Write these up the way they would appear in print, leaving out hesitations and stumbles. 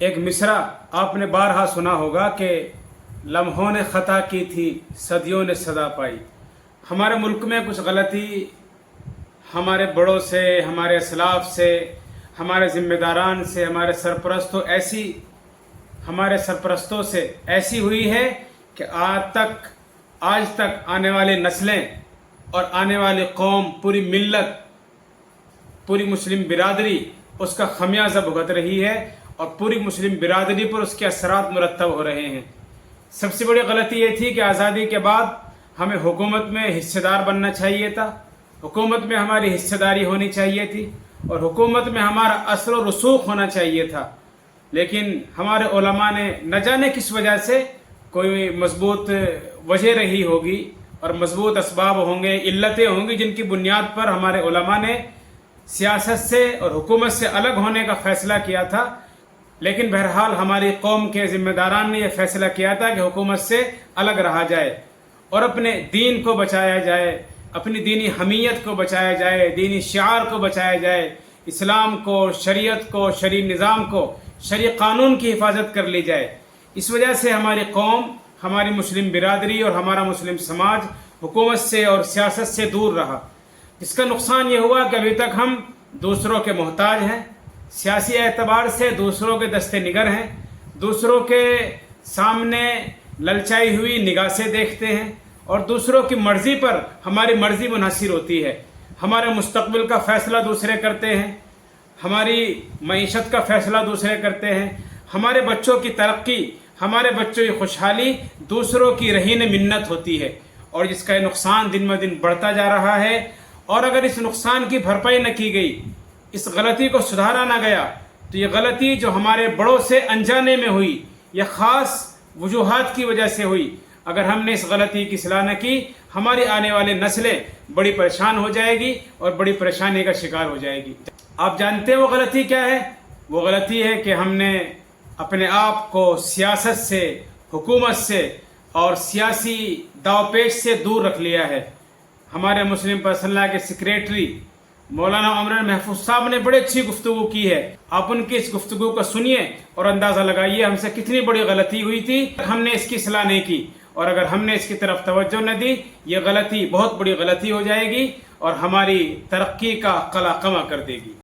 एक मिसरा आपने बारहा सुना होगा कि लम्हों ने ख़ता की थी, सदियों ने सदा पाई। हमारे मुल्क में कुछ गलती हमारे बड़ों से, हमारे असलाफ से, हमारे ज़िम्मेदारान से, हमारे सरपरस्तों से ऐसी हुई है कि आज तक आने वाली नस्लें और आने वाली कौम, पूरी मिल्लत, पूरी मुस्लिम बिरादरी उसका खमियाजा भुगत रही है और पूरी मुस्लिम बिरादरी पर उसके असरात मुरतब हो रहे हैं। सबसे बड़ी गलती ये थी कि आज़ादी के बाद हमें हुकूमत में हिस्सेदार बनना चाहिए था, हुकूमत में हमारी हिस्सेदारी होनी चाहिए थी और हुकूमत में हमारा असर व रसूख होना चाहिए था। लेकिन हमारे उलमा ने न जाने किस वजह से, कोई मजबूत वजह रही होगी और मजबूत असबाब होंगे, इल्लतें होंगी, जिनकी बुनियाद पर हमारे उलमा ने सियासत से और हुकूमत से अलग होने का फ़ैसला किया था। लेकिन बहरहाल हमारी कौम के ज़िम्मेदारान ने यह फ़ैसला किया था कि हुकूमत से अलग रहा जाए और अपने दीन को बचाया जाए, अपनी दीनी हमीयत को बचाया जाए, दीनी शिआर को बचाया जाए, इस्लाम को, शरीयत को, शरी निज़ाम को, शरी कानून की हिफाजत कर ली जाए। इस वजह से हमारी कौम, हमारी मुस्लिम बिरादरी और हमारा मुस्लिम समाज हुकूमत से और सियासत से दूर रहा। इसका नुकसान ये हुआ कि अभी तक हम दूसरों के मोहताज हैं, सियासी एतबार से दूसरों के दस्ते निगर हैं, दूसरों के सामने ललचाई हुई निगाह से देखते हैं और दूसरों की मर्ज़ी पर हमारी मर्ज़ी मुनहसर होती है। हमारे मुस्तकबिल का फ़ैसला दूसरे करते हैं, हमारी मईशत का फ़ैसला दूसरे करते हैं, हमारे बच्चों की तरक्की, हमारे बच्चों की खुशहाली दूसरों की रहीन मिन्नत होती है और जिसका नुकसान दिन ब दिन बढ़ता जा रहा है। और अगर इस नुकसान की भरपाई न की गई, इस गलती को सुधारा ना गया, तो ये गलती जो हमारे बड़ों से अनजाने में हुई या ख़ास वजूहात की वजह से हुई, अगर हमने इस गलती की इस्लाह न की, हमारी आने वाली नस्लें बड़ी परेशान हो जाएगी और बड़ी परेशानी का शिकार हो जाएगी। आप जानते हैं वो गलती क्या है? वो गलती है कि हमने अपने आप को सियासत से, हुकूमत से और सियासी दावपेच से दूर रख लिया है। हमारे मुस्लिम पर्सनल के सेक्रेटरी मौलाना उमर महफूज साहब ने बड़ी अच्छी गुफ्तगू की है। आप उनकी इस गुफ्तगू को सुनिए और अंदाज़ा लगाइए हमसे कितनी बड़ी गलती हुई थी, हमने इसकी सलाह नहीं की और अगर हमने इसकी तरफ तवज्जो न दी, ये गलती बहुत बड़ी गलती हो जाएगी और हमारी तरक्की का कला कमा कर देगी।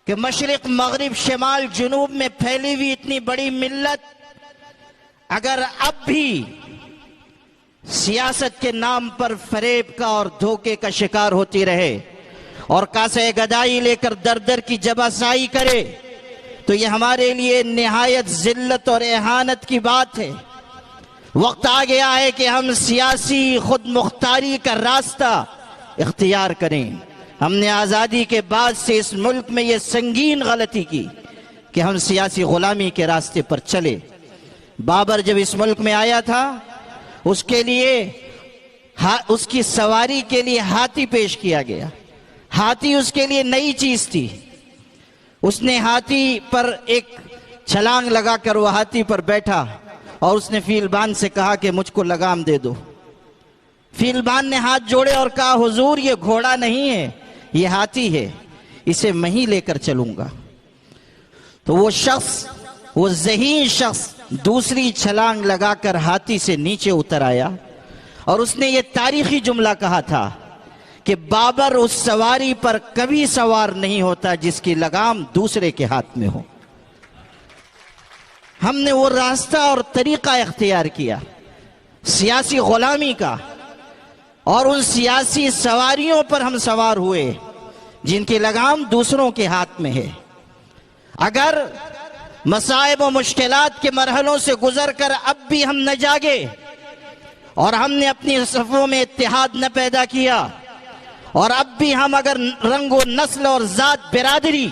कि मशरिक, मगरिब, शिमाल, जुनूब में फैली हुई इतनी बड़ी मिल्लत अगर अब भी सियासत के नाम पर फरेब का और धोखे का शिकार होती रहे और कासे गदाई लेकर दर दर की जबासाई करे, तो ये हमारे लिए निहायत जिल्लत और एहानत की बात है। वक्त आ गया है कि हम सियासी खुद मुख्तारी का रास्ता इख्तियार करें। हमने आज़ादी के बाद से इस मुल्क में ये संगीन गलती की कि हम सियासी गुलामी के रास्ते पर चले। बाबर जब इस मुल्क में आया था, उसके लिए उसकी सवारी के लिए हाथी पेश किया गया। हाथी उसके लिए नई चीज थी। उसने हाथी पर एक छलांग लगाकर वो हाथी पर बैठा और उसने फीलबान से कहा कि मुझको लगाम दे दो। फीलबान ने हाथ जोड़े और कहा, हुजूर ये घोड़ा नहीं है, ये हाथी है, इसे मैं ही लेकर चलूंगा। तो वो शख्स, वो ज़हीन शख्स दूसरी छलांग लगाकर हाथी से नीचे उतर आया और उसने ये तारीखी जुमला कहा था कि बाबर उस सवारी पर कभी सवार नहीं होता जिसकी लगाम दूसरे के हाथ में हो। हमने वो रास्ता और तरीका इख्तियार किया सियासी गुलामी का और उन सियासी सवारियों पर हम सवार हुए जिनकी लगाम दूसरों के हाथ में है। अगर मसाइब व मुश्किलात के मरहलों से गुजर कर अब भी हम न जागे और हमने अपनी सफ़ों में इत्तेहाद न पैदा किया और अब भी हम अगर रंग व नस्ल और ज़ात बिरादरी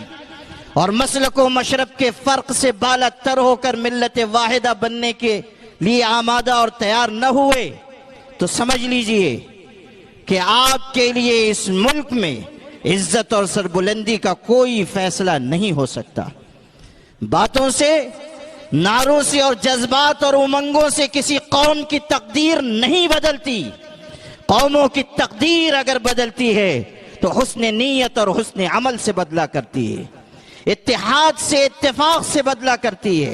और मसलक व मशरब के फ़र्क से बाला तर होकर मिल्लत वाहिदा बनने के लिए आमादा और तैयार न हुए, तो समझ लीजिए कि आपके लिए इस मुल्क में इज्जत और सरबुलंदी का कोई फैसला नहीं हो सकता। बातों से, नारों से और जज्बात और उमंगों से किसी कौम की तकदीर नहीं बदलती। कौमों की तकदीर अगर बदलती है तो हुस्न नीयत और हुस्न अमल से बदला करती है। इत्तेहाद से, इत्तेफाक से बदला करती है।